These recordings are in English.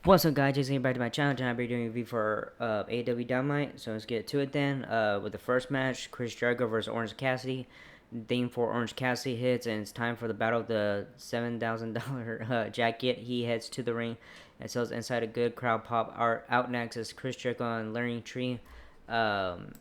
What's up, guys? Just getting back to my channel. Tonight, I'll be doing a review for Aew Dynamite. So let's get to it then. With the first match, Chris Jericho versus Orange Cassidy. Theme for Orange Cassidy hits, and it's time for the battle of the $7,000 jacket. He heads to the ring and sells inside a good crowd pop. Out next is Chris Jericho and Learning Tree. Um,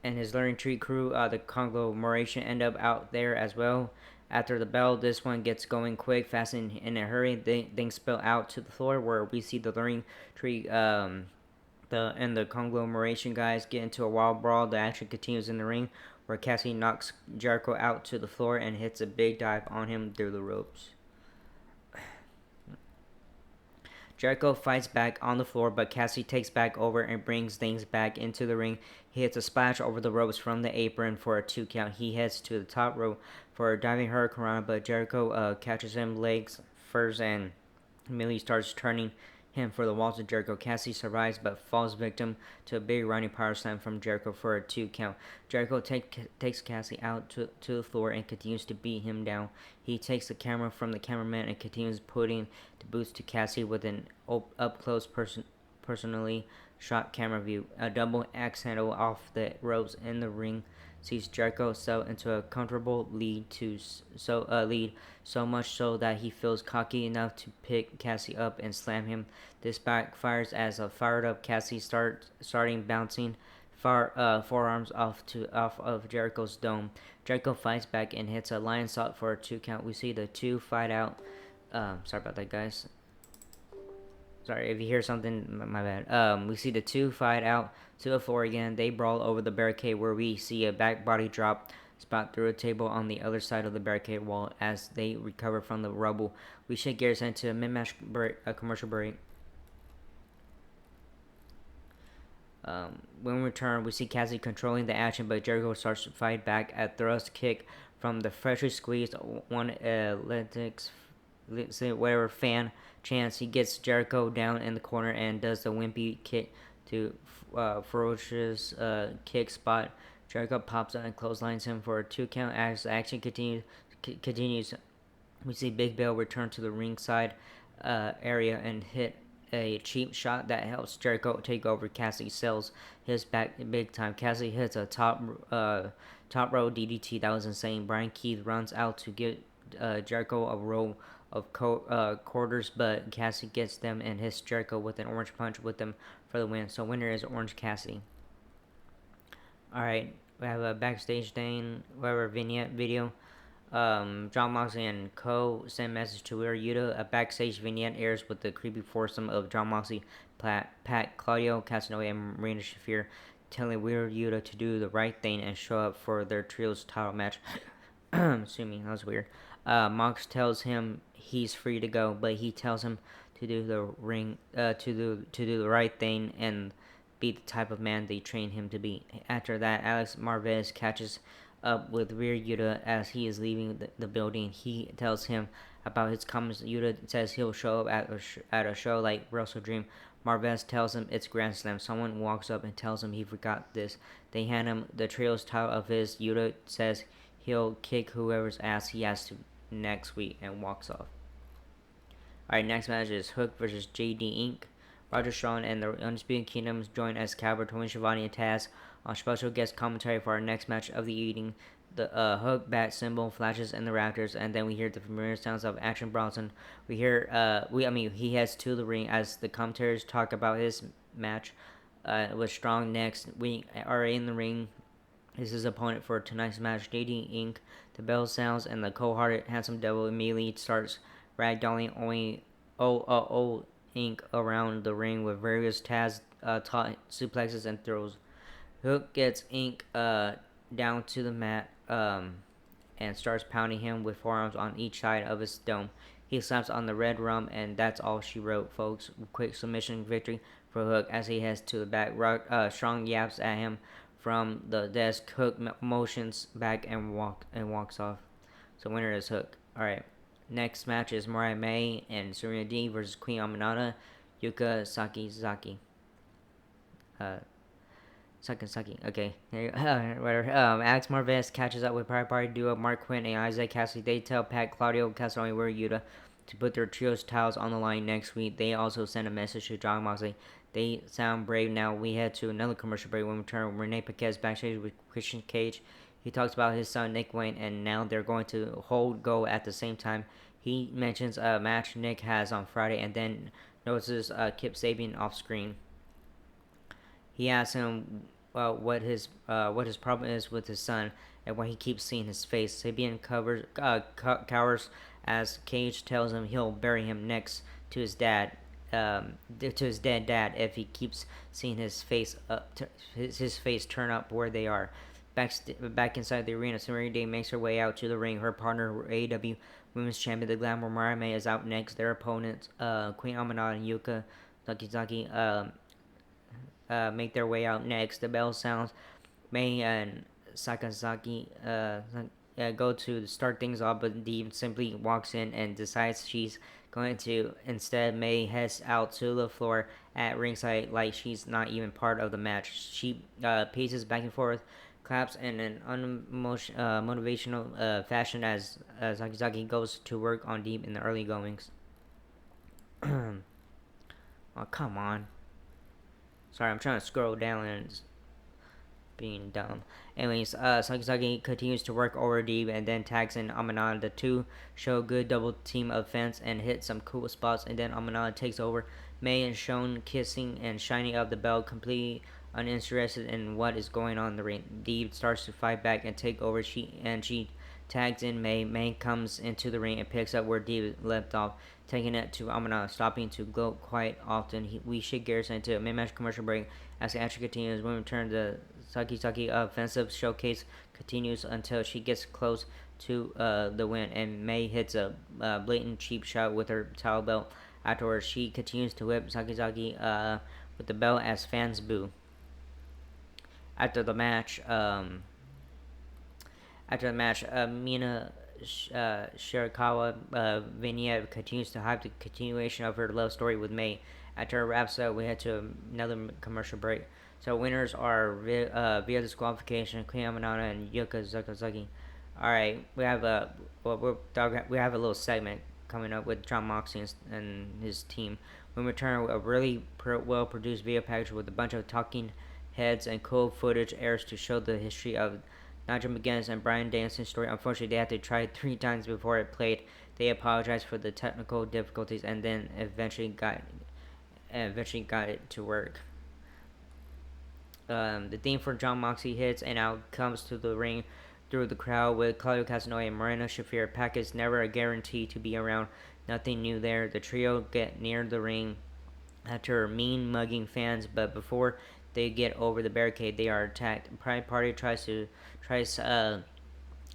and his Learning Tree crew, the conglomeration, end up out there as well. After the bell, this one gets going quick, fast, and in a hurry. Things spill out to the floor where we see the Learning Tree the conglomeration guys get into a wild brawl. The action continues in the ring where Cassie knocks Jericho out to the floor and hits a big dive on him through the ropes. Jericho fights back on the floor, but Cassie takes back over and brings things back into the ring. He hits a splash over the ropes from the apron for a 2 count. He heads to the top rope for a diving hurricane, but Jericho catches him legs first and immediately starts turning him for the walls of Jericho. Cassie survives but falls victim to a big running power slam from Jericho for a 2 count. Jericho takes Cassie out to the floor and continues to beat him down. He takes the camera from the cameraman and continues putting the boots to Cassie with an up close personally shot camera view. A double axe handle off the ropes in the ring sees Jericho sell into a comfortable lead so much so that he feels cocky enough to pick Cassie up and slam him. This backfires as a fired up Cassie starting bouncing forearms off of Jericho's dome. Jericho fights back and hits a lion salt for a 2 count. We see the two fight out. Sorry about that, guys. Sorry if you hear something, my bad. We see the two fight out to the floor again. They brawl over the barricade where we see a back body drop spot through a table on the other side of the barricade wall as they recover from the rubble. We shift gears into a mid-match commercial break. When we return, we see Cassie controlling the action, but Jericho starts to fight back. A thrust kick from the freshly squeezed one whatever fan chance. He gets Jericho down in the corner and does the wimpy kick to ferocious kick spot. Jericho pops out and clotheslines him for a 2 count. As the action continues, we see Big Bill return to the ringside area and hit a cheap shot that helps Jericho take over. Cassie sells his back big time. Cassie hits a top row DDT that was insane. Brian Keith runs out to get Jericho a row of quarters, but Cassie gets them and hits Jericho with an orange punch with them for the win. So winner is Orange Cassidy. Alright, we have a backstage thing, whatever vignette video. John Moxley and Co. send message to Wheeler Yuta. A backstage vignette airs with the creepy foursome of John Moxley, Pat, Claudio Casanova, and Marina Shafir telling Wheeler Yuta to do the right thing and show up for their trio's title match. Assuming that was weird. Mox tells him he's free to go, but he tells him to do the right thing and be the type of man they train him to be. After that, Alex Marvez catches up with Rear Yuta as he is leaving the building. He tells him about his comments. Yuta says he'll show up at a show like Wrestle Dream. Marvez tells him it's Grand Slam. Someone walks up and tells him he forgot this. They hand him the trio's title of his. Yuta says he'll kick whoever's ass he has to next week and walks off. Alright, next match is Hook versus JD Inc. Roger Strong and the Undisputed Kingdoms join as Calvert, Tony Schiavone, and Taz on special guest commentary for our next match of the evening. The Hook bat symbol flashes in the rafters, and then we hear the familiar sounds of Action Bronson. We hear, he heads to the ring as the commentators talk about his match with Strong next. We are in the ring. This is his opponent for tonight's match, JD Inc. The bell sounds, and the cold-hearted handsome devil immediately starts ragdolling Inc. around the ring with various Taz taught suplexes and throws. Hook gets Inc. Down to the mat and starts pounding him with forearms on each side of his dome. He slaps on the red rum, and that's all she wrote, folks. Quick submission victory for Hook as he heads to the back. Strong yaps at him from the desk. Hook motions back and walks off. So winner is Hook. All right. Next match is Mariah May and Serena D versus Queen Aminata, Yuka Sakazaki. Sakazaki. Okay. Whatever. Alex Marvez catches up with Pride Party duo Mark Quinn and Isaac Cassidy. They tell Pat, Claudio Castagnoli where Yuta to put their trios titles on the line next week. They also sent a message to Jon Moxley. They sound brave now. We head to another commercial break. When we return, Renee Paquette's backstage with Christian Cage. He talks about his son Nick Wayne, and now they're going to hold go at the same time. He mentions a match Nick has on Friday, and then notices Kip Sabian off screen. He asks him what his problem is with his son and why he keeps seeing his face. Sabian cowers as Cage tells him he'll bury him next to his dad, to his dead dad, if he keeps seeing his face his face turn up where they are. Back inside the arena, Serena Day makes her way out to the ring. Her partner, AEW Women's Champion, the Glamour Mariah May, is out next. Their opponents, Queen Aminata and Yuka Sakazaki, make their way out next. The bell sounds. May and Sakazaki go to start things off, but Dee simply walks in and decides she's going to. Instead, May heads out to the floor at ringside like she's not even part of the match. She paces back and forth, claps in an unmotivational fashion as Sakazaki goes to work on Deep in the early goings. Oh, come on. Sorry, I'm trying to scroll down and it's being dumb. Anyways, Sakazaki continues to work over Deep and then tags in Aminata. The two show good double team offense and hit some cool spots, and then Aminata takes over. May and Shone kissing and shining up the belt, completely uninterested in what is going on in the ring. Deep starts to fight back and take over. She tags in May. May comes into the ring and picks up where Deep left off, taking it to Aminata, stopping to gloat quite often. We shift gears into a mid-match commercial break as the action continues. When we return, the Sakazaki offensive showcase continues until she gets close to the win, and May hits a blatant cheap shot with her towel belt. Afterwards, she continues to whip Sakazaki with the belt as fans boo. After the match, Mina Shirakawa vignette continues to hype the continuation of her love story with May. After it wraps up, we head to another commercial break. So winners are via disqualification, Queen Aminata and Yuka Sakazaki. All right, we have a little segment coming up with Jon Moxley and his team. When we return, a really well produced video package with a bunch of talking heads and cool footage airs to show the history of Nigel McGuinness and Bryan Danielson's story. Unfortunately, they had to try it 3 times before it played. They apologized for the technical difficulties and then eventually got it to work. The theme for Jon Moxley hits and out comes to the ring through the crowd with Claudio Castagnoli and Marina Shafir. Pac is never a guarantee to be around. Nothing new there. The trio get near the ring after mean mugging fans, but before they get over the barricade, they are attacked. Pride Party tries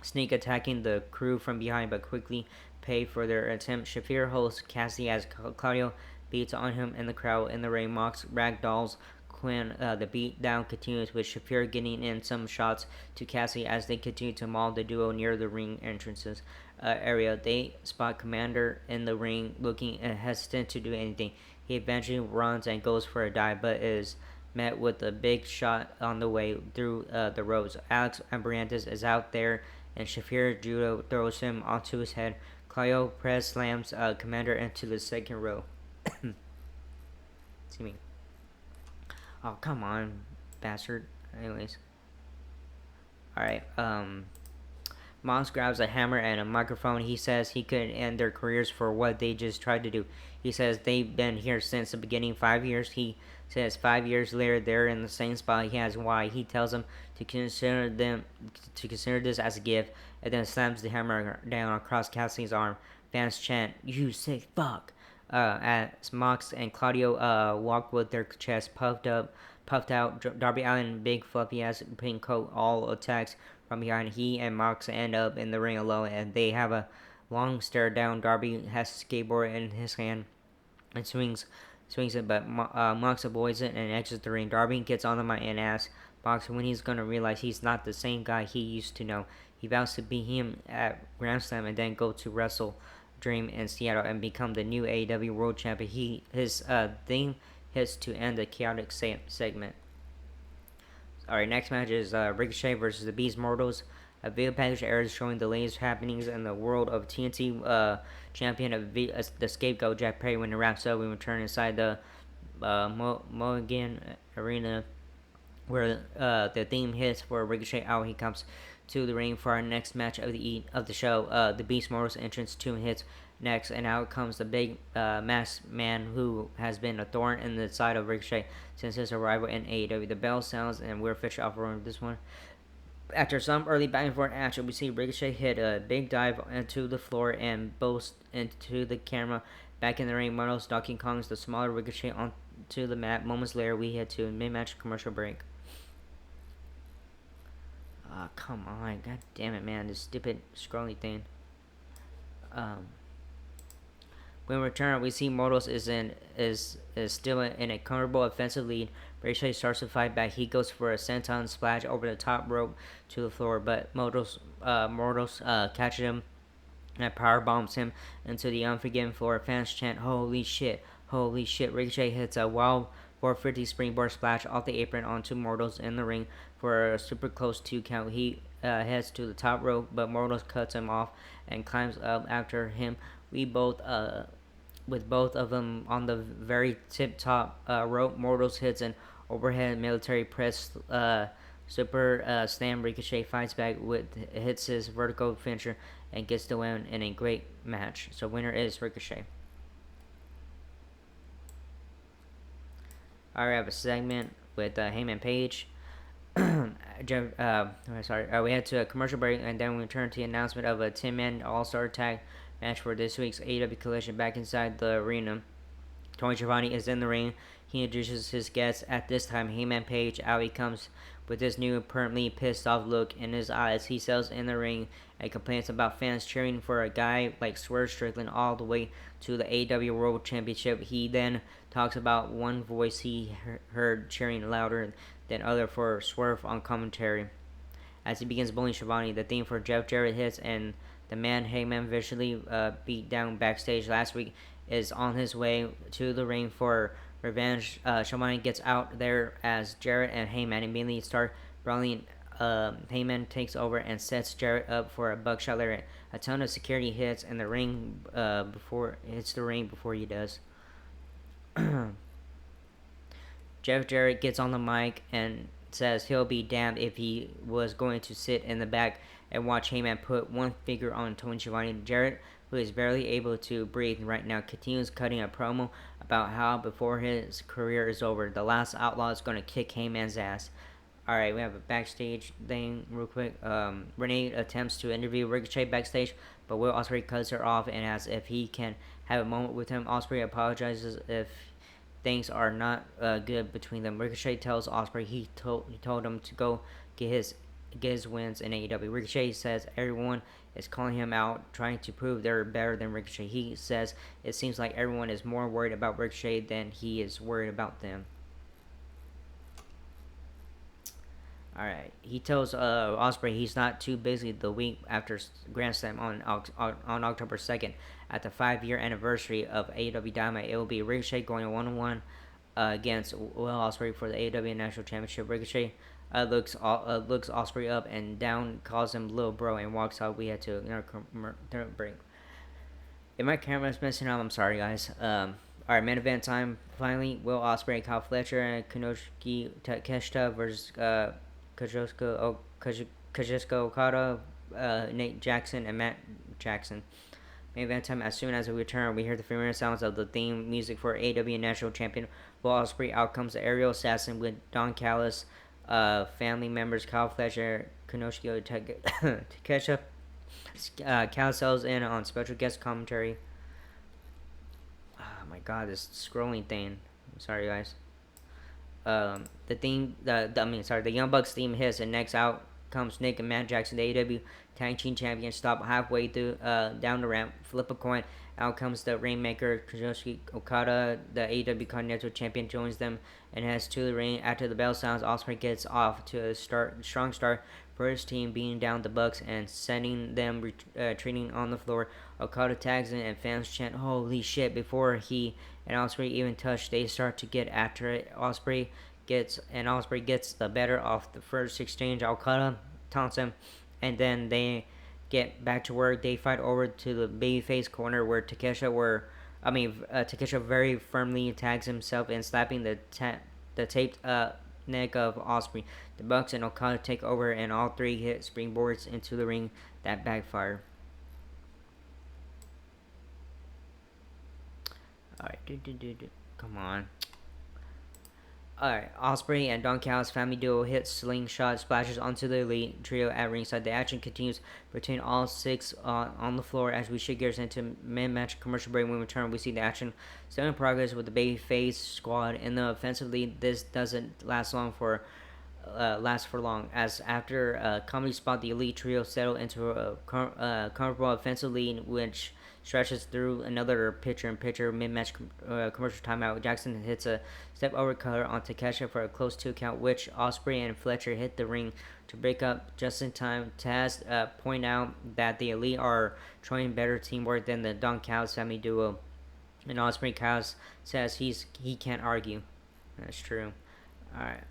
sneak attacking the crew from behind, but quickly pay for their attempt. Shafir holds Cassie as Claudio beats on him in the crowd. In the ring, Mox ragdolls Quinn. The beatdown continues with Shafir getting in some shots to Cassie as they continue to maul the duo near the ring entrances area. They spot Commander in the ring looking hesitant to do anything. He eventually runs and goes for a dive, but is met with a big shot on the way through the ropes. Alex Ambriantes is out there, and Shafir Judo throws him onto his head. Claudio press slams Commander into the second row. See me. Oh, come on, bastard. Anyways. Alright, Moss grabs a hammer and a microphone. He says he could end their careers for what they just tried to do. He says they've been here since the beginning, 5 years. He says 5 years later they're in the same spot. He has why. He tells them to consider this as a gift, and then slams the hammer down across Cassie's arm. Fans chant, "You sick fuck!" As Mox and Claudio walk with their chests puffed out. Darby Allin, big fluffy ass pink coat, all attacks from behind. He and Mox end up in the ring alone, and they have a long stare down. Darby has a skateboard in his hand and swings it, but Mox avoids it and exits the ring. Darby gets on the mic and asks Mox when he's gonna realize he's not the same guy he used to know. He vows to be him at Grand Slam and then go to Wrestle Dream in Seattle and become the new AEW World Champion. His theme hits to end the chaotic segment. Alright, next match is Ricochet versus the Beast Mortals. A video package airs showing the latest happenings in the world of TNT champion of the scapegoat Jack Perry. When it wraps up, we return inside the Mulligan Arena, where the theme hits for Ricochet out. He comes to the ring for our next match of the show. The Beast Mortal's entrance tune hits next, and out comes the big masked man who has been a thorn in the side of Ricochet since his arrival in AEW. The bell sounds, and we're officially off road this one. After some early back and forth action, we see Ricochet hit a big dive into the floor and boast into the camera. Back in the ring, Marlos Donkey Kong's the smaller Ricochet onto the mat. Moments later, we head to a mid-match commercial break. Oh, come on. God damn it, man. This stupid scrolly thing. When we return, we see Mortals is still in a comfortable offensive lead. Ricochet starts to fight back. He goes for a senton splash over the top rope to the floor, but Mortals catches him and power bombs him into the unforgiven floor. Fans chant, "Holy shit! Holy shit!" Ricochet hits a wild 450 springboard splash off the apron onto Mortals in the ring for a super close 2 count. He heads to the top rope, but Mortals cuts him off and climbs up after him. With both of them on the very tip top rope, Mortals hits an overhead military press super slam. Ricochet fights back hits his vertical finisher and gets the win in a great match. So winner is Ricochet. Alright, I have a segment with Heyman Page. We head to a commercial break, and then we return to the announcement of a 10-man All-Star Tag match for this week's AEW Collision back inside the arena. Tony Schiavone is in the ring. He introduces his guests. At this time, Heyman Page out he comes with this new permanently pissed off look in his eyes. He sells in the ring and complains about fans cheering for a guy like Swerve Strickland all the way to the AEW World Championship. He then talks about one voice he heard cheering louder than other for Swerve on commentary. As he begins bullying Schiavone, the theme for Jeff Jarrett hits, and the man Heyman visually beat down backstage last week is on his way to the ring for revenge. Schiavone gets out there as Jarrett and Heyman immediately start brawling. Heyman takes over and sets Jarrett up for a buckshot lariat. A ton of security hits in the ring before he does. Jeff Jarrett gets on the mic and says he'll be damned if he was going to sit in the back and watch Heyman put one finger on Tony Schiavone. Jarrett, who is barely able to breathe right now, continues cutting a promo about how before his career is over, the last outlaw is going to kick Heyman's ass. Alright, we have a backstage thing real quick. Renee attempts to interview Ricochet backstage, but Will Ospreay cuts her off and asks if he can have a moment with him. Ospreay apologizes if things are not good between them. Ricochet tells Ospreay he told him to go get his wins in AEW. Ricochet says everyone is calling him out, trying to prove they're better than Ricochet. He says it seems like everyone is more worried about Ricochet than he is worried about them. Alright, he tells Ospreay he's not too busy the week after Grand Slam on October 2nd. At the 5-year anniversary of Aew Dynamite, it will be Ricochet going 1-on-1 against Will Ospreay for the AEW National Championship. Ricochet looks Ospreay up and down, calls him little bro, and walks out. We had to break. If my camera's messing up, I'm sorry, guys. Alright, main event time. Finally, Will Ospreay, Kyle Fletcher, and Konosuke Takeshita versus Kazuchika Okada, Nate Jackson, and Matt Jackson. Main event time. As soon as we return, we hear the familiar sounds of the theme music for AEW National Champion Will Ospreay. Out comes the aerial assassin with Don Callis, family members Kyle Fletcher, Konosuke Takeshita. Cal sells in on special guest commentary. Oh my god, this scrolling thing. I'm sorry, guys. The Young Bucks theme hits, and next out comes Nick and Matt Jackson, the AEW Tag Team Champions. Stop halfway through down the ramp, flip a coin. Out comes the Rainmaker, Kazuchika Okada, the AEW Continental Champion, joins them and heads to the ring. After the bell sounds, Ospreay gets off to a strong start for his team, beating down the Bucks and sending them retreating on the floor. Okada tags in, and fans chant "Holy shit!" Before he and Ospreay even touch. They start to get after it. Ospreay gets the better of the first exchange. Okada taunts him and then they get back to work. They fight over to the babyface corner where Takesha very firmly tags himself and slapping the taped neck of Osprey. The Bucks and Okada take over, and all three hit springboards into the ring that backfire. All right, come on. Alright, Osprey and Don Callis' family duo hit slingshot splashes onto the elite trio at ringside. The action continues between all six on the floor as we shift gears into mid-match commercial break. When we return, we see the action still in progress with the babyface squad in the offensive lead. This doesn't last for long, as after a comedy spot, the elite trio settle into a comfortable offensive lead, which stretches through another pitcher-in-pitcher mid-match commercial timeout. Jackson hits a step over cutter on Takesha for a close 2 count, which Osprey and Fletcher hit the ring to break up just in time. Taz point out that the elite are showing better teamwork than the Don Callis family duo, and Osprey Callis says he can't argue. That's true. All right.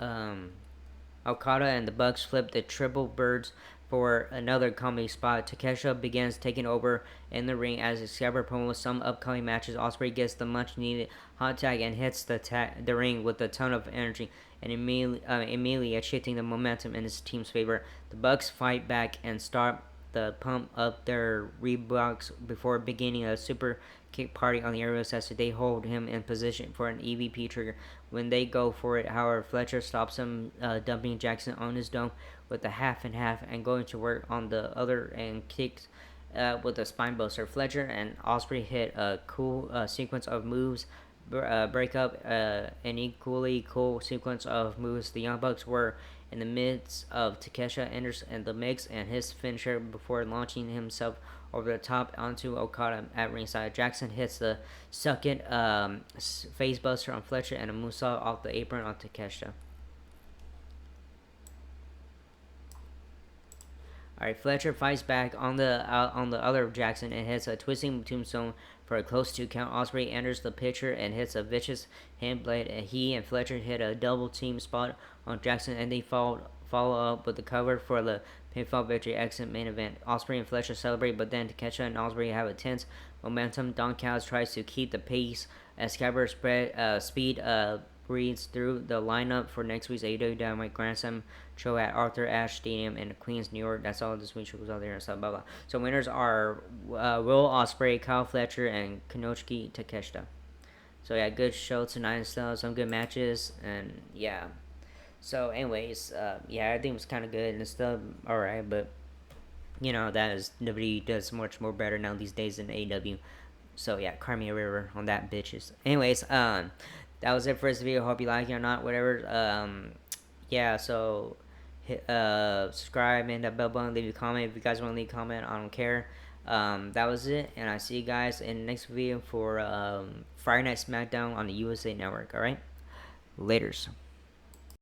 Um, Okada and the Bucks flip the triple birds for another comedy spot. Takesha begins taking over in the ring as Excalibur promos some upcoming matches. Osprey gets the much needed hot tag and hits the ring with a ton of energy and immediately shifting the momentum in his team's favor. The Bucks fight back and start the pump up their Reeboks before beginning a super kick party on the aerial as they hold him in position for an EVP trigger. When they go for it, however, Fletcher stops him, dumping Jackson on his dome with a half and half and going to work on the other and kicks with a spine buster. Fletcher and Osprey hit a cool sequence of moves, break up an equally cool sequence of moves. The Young Bucks were in the midst of Takesha enters in the mix and his finisher before launching himself over the top onto Okada at ringside. Jackson hits the second face buster on Fletcher and a moonsault off the apron on Takesha. Alright, Fletcher fights back on the other Jackson and hits a twisting tombstone for a close 2 count. Osprey enters the picture and hits a vicious hand blade. And he and Fletcher hit a double team spot on Jackson, and they follow up with the cover for the pinfall victory exit main event. Osprey and Fletcher celebrate, but then Takesha and Osprey have a tense momentum. Don Callis tries to keep the pace as Excalibur speed breathes through the lineup for next week's Aew Dynamite Grand Slam show at Arthur Ashe Stadium in Queens, New York. That's all this week's show goes out there and stuff, blah blah. So winners are Will Ospreay, Kyle Fletcher, and Konosuke Takeshita. So yeah, good show tonight and stuff. Some good matches, and yeah. So anyways, yeah, everything was kind of good and stuff. All right, but that is WWE does much more better now these days than AEW. So yeah, cry me a river on that, bitches. Anyways, that was it for this video. Hope you like it or not, whatever. Yeah, so hit subscribe and that bell button, leave a comment if you guys want to leave a comment. I don't care. That was it, and I see you guys in the next video for Friday Night SmackDown on the USA Network. All right, laters.